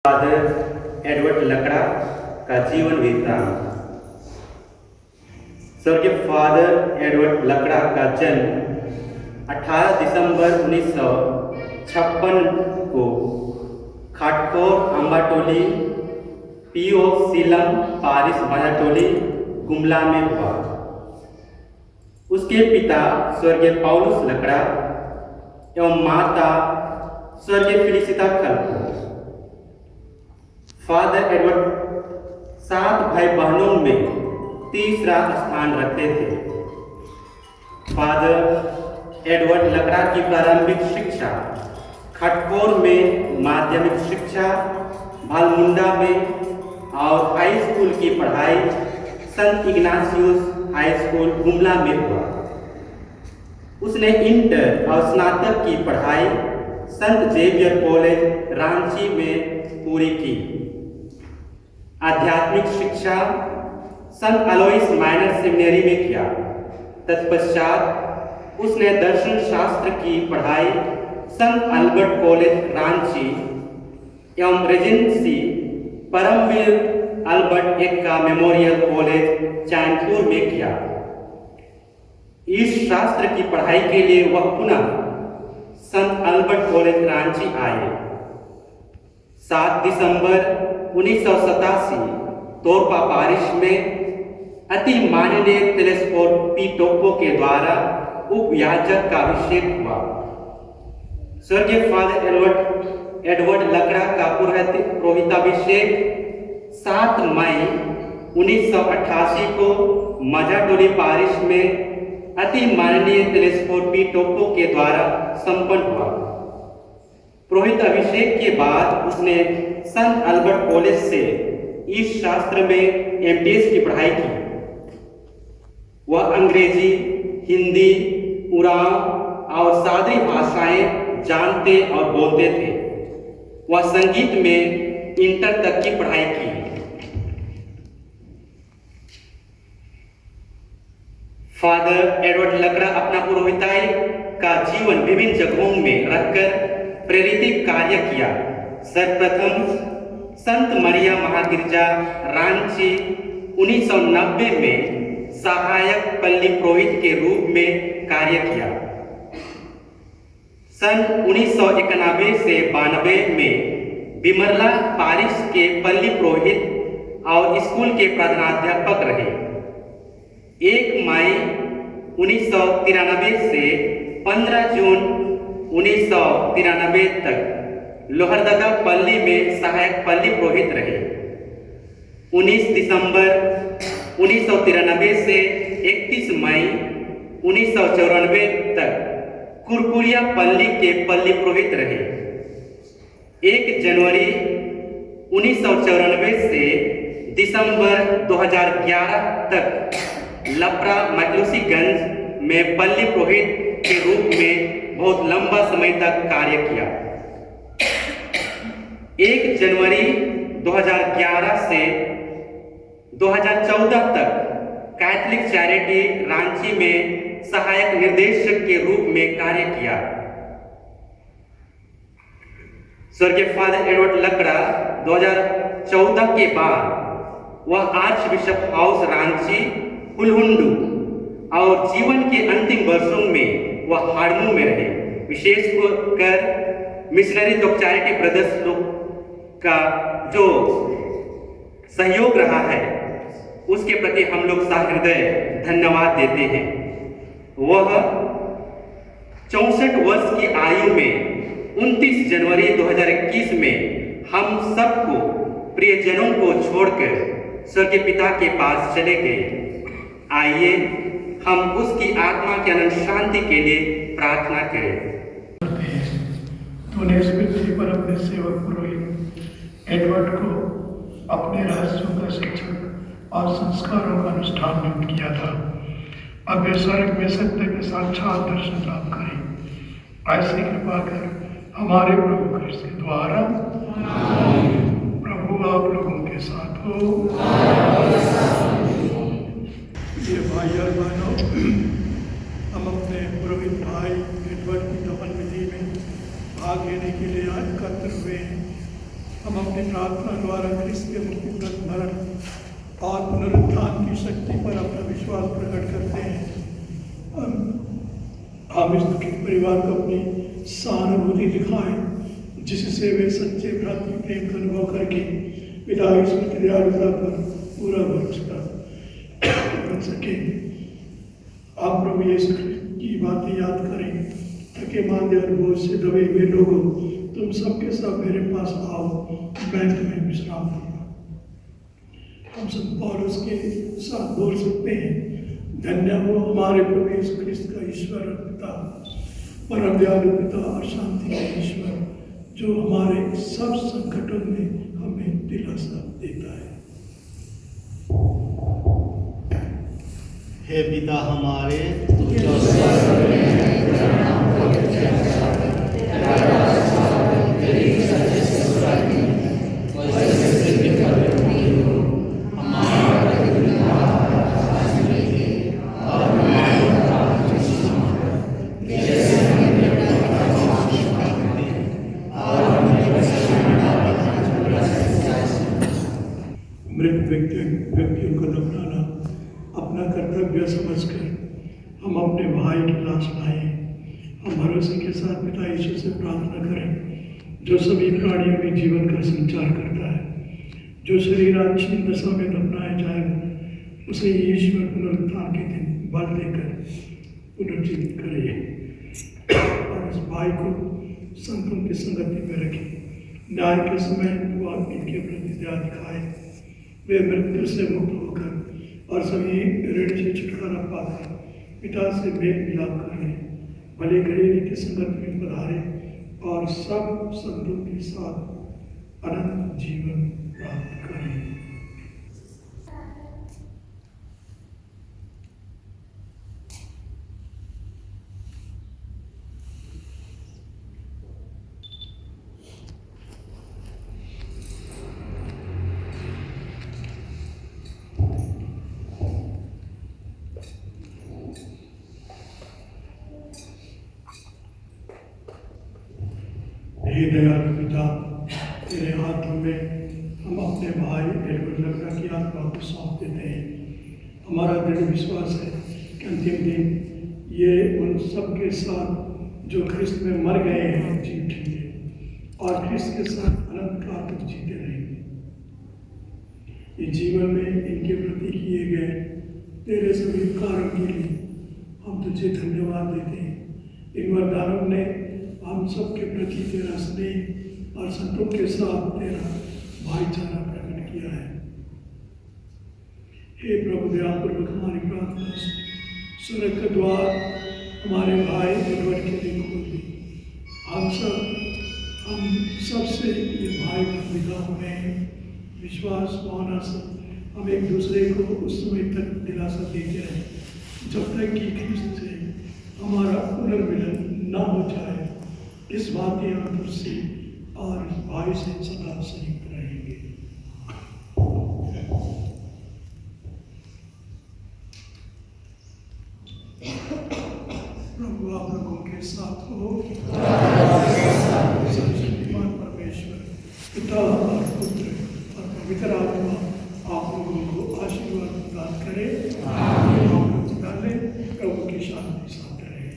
Father Edward लकड़ा का जीवन वृत्तांत। स्वर्गीय फादर एडवर्ड लकड़ा का जन्म 18 दिसंबर 1956 को खाटकोर अम्बाटोली पीओ सीलम पारिश बाजाटोली गुमला में हुआ। उसके पिता स्वर्गीय पौलुस लकड़ा एवं माता स्वर्गीय फिलिसिता खलको। फादर एडवर्ड 7 भाई बहनों में तीसरा स्थान रखते थे। फादर एडवर्ड लकड़ा की प्रारंभिक शिक्षा खटकोर में, माध्यमिक शिक्षा भालमुंडा में और हाई स्कूल की पढ़ाई संत इग्नासियस हाई स्कूल गुमला में हुआ। उसने इंटर और स्नातक की पढ़ाई संत जेवियर कॉलेज रांची में पूरी की। आध्यात्मिक शिक्षा संत अलोइस माइनर सेमिनरी में किया। तत्पश्चात उसने दर्शन शास्त्र की पढ़ाई संत अल्बर्ट कॉलेज रांची एवं regency Paramvir Albert Ekka memorial college Chainpur में किया। इस शास्त्र की पढ़ाई के लिए वह पुनः संत अल्बर्ट कॉलेज रांची आए। 7 दिसंबर 1987 तोरपा पारिश में अति माननीय तेलेस्फोर पी टोप्पो के द्वारा उपयाजक का अभिषेक हुआ। स्वर्गीय फादर एडवर्ड लकड़ा का पुरोहिताभिषेक 7 मई 1988 को मजाटोली पारिश में अति माननीय तेलेस्फोर पी टोप्पो के द्वारा संपन्न हुआ। पुरोहित अभिषेक के बाद उसने संत अल्बर्ट कॉलेज से इस शास्त्र में एमटीएस की पढ़ाई की। वह अंग्रेजी, हिंदी, उराव और सादरी भाषाएं जानते और बोलते थे। वह संगीत में इंटर तक की पढ़ाई की। फादर एडवर्ड लकड़ा अपना पुरोहिताई का जीवन विभिन्न जगहों में रहकर प्रेरित कार्य किया। सर्वप्रथम संत मरिया महागिरजा रांची 1990 में सहायक पल्ली पुरोहित के रूप में कार्य किया। सन 1991 से 92 में बिमरला पारिश के पल्ली पुरोहित और स्कूल के प्रधानाध्यापक रहे। 1 मई 1993 से 15 जून 1993 तक लोहरदगा पल्ली में सहायक पल्ली पुरोहित रहे। 19 दिसंबर 1993 से 31 मई 1994 तक कुरकुरिया पल्ली के पल्ली पुरोहित रहे। 1 जनवरी 1994 से दिसंबर 2011 तक लपरा मकलूसीगंज में पल्ली पुरोहित के रूप में बहुत लंबा समय तक कार्य किया। 1 जनवरी 2011 से 2014 तक कैथलिक चैरिटी रांची में सहायक निर्देशक के रूप में कार्य किया। स्वर्गीय फादर एडवर्ड लकड़ा 2014 के बाद वह आर्च बिशप हाउस रांची, हुलहुंडू और जीवन के अंतिम वर्षों में वह हाड़मू में रहे। विशेषकर मिशनरी चैरिटी ब्रदर्स लोग का जो सहयोग रहा है उसके प्रति हम लोग सहृदय धन्यवाद देते हैं। वह 64 वर्ष की आयु में 29 जनवरी 2021 में हम सबको प्रियजनों को छोड़कर स्वर्गीय पिता के पास चले गए। आइए हम उसकी आत्मा की अनंत शांति के लिए प्रार्थना करें। तूने इस पृथ्वी पर अपने सेवक पुरोहित एडवर्ड को अपने रहस्यों का शिक्षक और संस्कारों का अनुष्ठान नियुक्त किया था। अब वे स्वर्ग में सत्य के साक्षात दर्शन लाभ करें। ऐसी कृपा कर हमारे प्रभु क्रिस्त के द्वारा। प्रभु आप लोगों के साथ हो। ये भाई और बहनों, हम अपने पुरोहित भाई एडवर्ड की दफन विधि में भाग लेने के लिए एकत्र हुए हैं। हम अपनी प्रार्थना द्वारा ख्रिस्त के मुक्तिप्रद मरण और पुनरुत्थान की शक्ति पर अपना विश्वास प्रकट करते हैं। हम इस दुखी परिवार को अपनी सहानुभूति दिखाएं, जिससे वे सच्चे भ्रातृ प्रेम का अनुभव करके पिता ईश्वर की दयालुता पर पूरा भरोसा कर सके। आप प्रभु यीशु की बातें याद करें। थके मांदे और बोझ से दबे हुए लोगों, तुम सबके सब मेरे पास आओ, मैं तुम्हें विश्राम दूंगा। हम सब पौलुस के साथ बोल सकते हैं, धन्य हो हमारे प्रभु यीशु ख्रिस्त का ईश्वर और पिता, परम दयालु पिता और शांति का ईश्वर, जो हमारे सब संकटों में हमें दिलासा देता है। हे पिता हमारे, मृत व्यक्तियों को दफनाना अपना कर्तव्य समझकर हम अपने भाई की लाश लाएं। हम भरोसे के साथ पिता यीशु से प्रार्थना करें, जो सभी प्राणियों में जीवन का संचार करता है। जो शरीर आज क्षीण दशा में दफनाया जाएगा, उसे ईश्वर पुनरुत्थान के दिन बल देकर पुनर्जीवित करे। और इस भाई को संतों की संगति में रखे। न्याय के समय वह इनके प्रति दया दिखाए। वे मृत्यु से मुक्त होकर और सभी ऋण से छुटकारा पाकर पिता से मेल मिलाप कर ले, भले घड़ेरी की संगत में पधारे और सब संतों के साथ अनंत जीवन प्राप्त करें। हे दयालु पिता, तेरे हाथों में हम अपने भाई एडवर्ड लगना की आत्मा को सौंप देते हैं। हमारा दृढ़ विश्वास है कि अंतिम दिन ये उन सब के साथ जो ख्रिस्त में मर गए हैं जी उठेंगे और ख्रिस्त के साथ अनंत काल तक जीते रहेंगे। ये जीवन में इनके प्रति किए गए तेरे सभी उपकारों के लिए हम तुझे धन्यवाद देते हैं। इन वरदानों ने हम सबके प्रति तेरा स्नेह और संतों के साथ तेरा भाईचारा प्रकट किया है। हे प्रभु, दयापूर्वक हमारी प्रार्थना स्वर्ग का द्वार हमारे भाई एडवर्ड के लिए खोल दी। हम सबसे ये भाई विदा हुए विश्वास भावना से हम एक दूसरे को उस समय तक दिलासा देते रहे जब तक कि ख्रिस्त से हमारा पुनर्मिलन न हो जाए। इस बात के हम तुझसे और इस भाई से सदा संयुक्त रहेंगे। प्रभु आप लोगों के साथ हो। सर्वशक्तिमान परमेश्वर पिता और पुत्र और पवित्र आत्मा आप लोगों को आशीर्वाद प्रदान करे। प्रभु की शांति साथ रहे।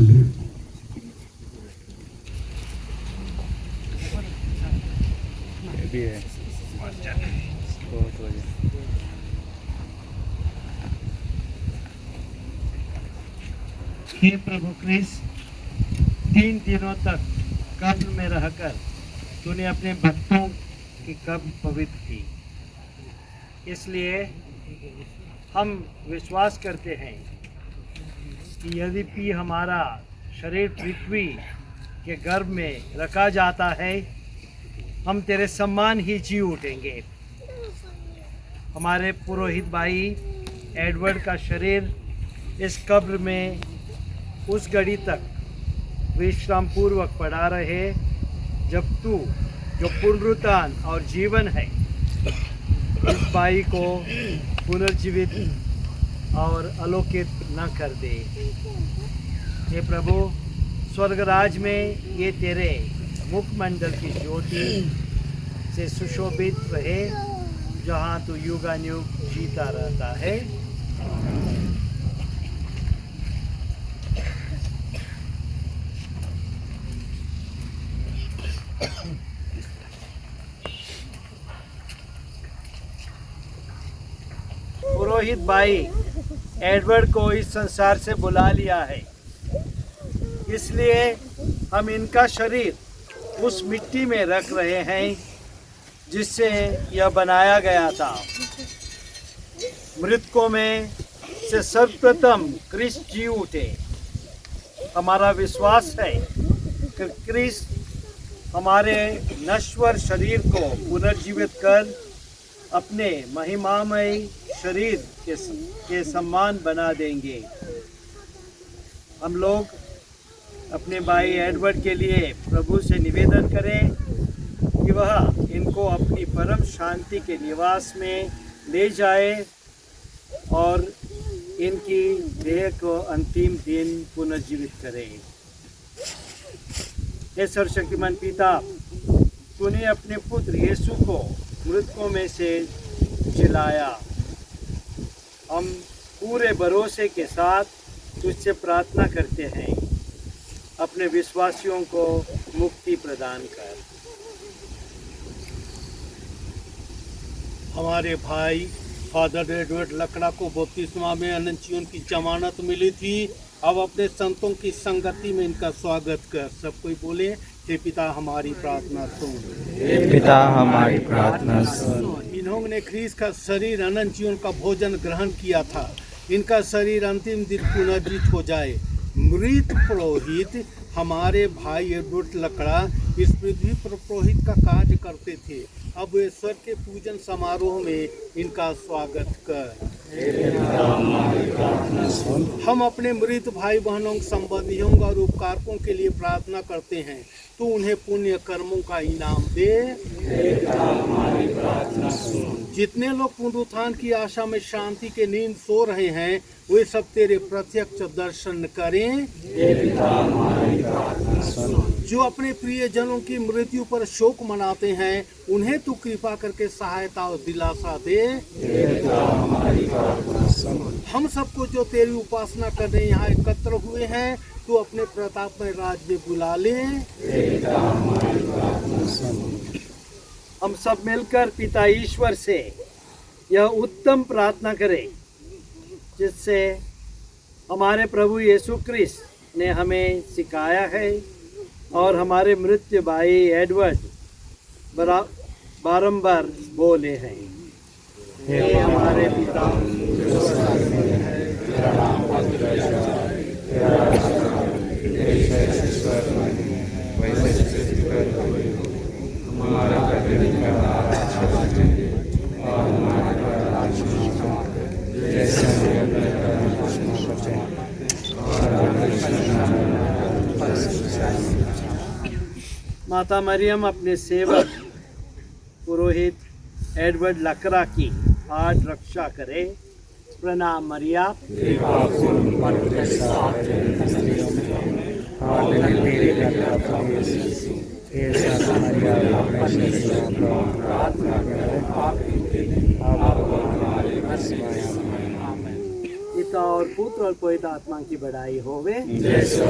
ये भी है बहुत वजह। हे प्रभु क्रिस्त, 3 दिनों तक कब्र में रहकर तूने अपने भक्तों की कब्र पवित्र की। इसलिए हम विश्वास करते हैं कि यद्यपि हमारा शरीर पृथ्वी के गर्भ में रखा जाता है, हम तेरे सम्मान ही जी उठेंगे। हमारे पुरोहित भाई एडवर्ड का शरीर इस कब्र में उस घड़ी तक विश्राम पूर्वक पड़ा रहे जब तू, जो पुनरुत्थान और जीवन है, इस भाई को पुनर्जीवित और अलौकित न कर दे। हे प्रभु, स्वर्गराज में ये तेरे मुखमंडल की ज्योति से सुशोभित रहे, जहाँ तू युगानुयुग जीता रहता है। पुरोहित भाई एडवर्ड को इस संसार से बुला लिया है, इसलिए हम इनका शरीर उस मिट्टी में रख रहे हैं जिससे यह बनाया गया था। मृतकों में से सर्वप्रथम क्रिस्त जी उठे। हमारा विश्वास है कि क्रिस्त हमारे नश्वर शरीर को पुनर्जीवित कर अपने महिमामय शरीर के सम्मान बना देंगे। हम लोग अपने भाई एडवर्ड के लिए प्रभु से निवेदन करें कि वह इनको अपनी परम शांति के निवास में ले जाए और इनकी देह को अंतिम दिन पुनर्जीवित करे। हे सर्वशक्तिमान पिता, तूने अपने पुत्र यीशु को मृतकों में से जिलाया। हम पूरे भरोसे के साथ तुझसे प्रार्थना करते हैं, अपने विश्वासियों को मुक्ति प्रदान कर। हमारे भाई फादर एडवर्ड लकड़ा को बपतिस्मा में अनंत जीवन की जमानत मिली थी। अब अपने संतों की संगति में इनका स्वागत कर। सब कोई बोले, हे पिता हमारी प्रार्थना सुन। हे पिता हमारी प्रार्थना सुन। इन्होंने ख्रीस्त का शरीर अनंत जीवन का भोजन ग्रहण किया था। इनका शरीर अंतिम दिन पुनर्जीवित हो जाए। मृत पुरोहित हमारे भाई एडवर्ड लकड़ा इस पृथ्वी पर पुरोहित का कार्य करते थे। अब ईश्वर के पूजन समारोह में इनका स्वागत कर। हम अपने मृत भाई बहनों, संबंधियों और उपकारकों के लिए प्रार्थना करते हैं, तो उन्हें पुण्य कर्मों का इनाम दे। जितने लोग पुनरुत्थान की आशा में शांति के नींद सो रहे हैं, वे सब तेरे प्रत्यक्ष दर्शन करें। जो अपने प्रियजनों की मृत्यु पर शोक मनाते हैं, उन्हें तू कृपा करके सहायता और दिलासा दे। हम सबको जो तेरी उपासना करने यहाँ एकत्र हुए हैं, तू अपने प्रताप में राज में बुला ले। हम सब मिलकर पिता ईश्वर से यह उत्तम प्रार्थना करें, जिससे हमारे प्रभु यीशु क्रिस्त ने हमें सिखाया है और हमारे मृत्यु भाई एडवर्ड बारंबार बोले हैं। हे हमारे पिता, जो स्वर्ग में है, तेरा नाम पवित्र जाए, तेरा राज्य आए, तेरी इच्छा स्वर्ग में है, वैसे पृथ्वी पर होए। हमारा प्रतिदिन का आहार आज दे, और हमारे अपराध क्षमा कर, जैसे हमें अपने अपराध क्षमा करते, और हमें माता मरियम अपने सेवक पुरोहित एडवर्ड लकड़ा की आज रक्षा करे। प्रणाम मरिया। पिता और पुत्र और पवित्र आत्मा की बड़ाई होवे। जैसे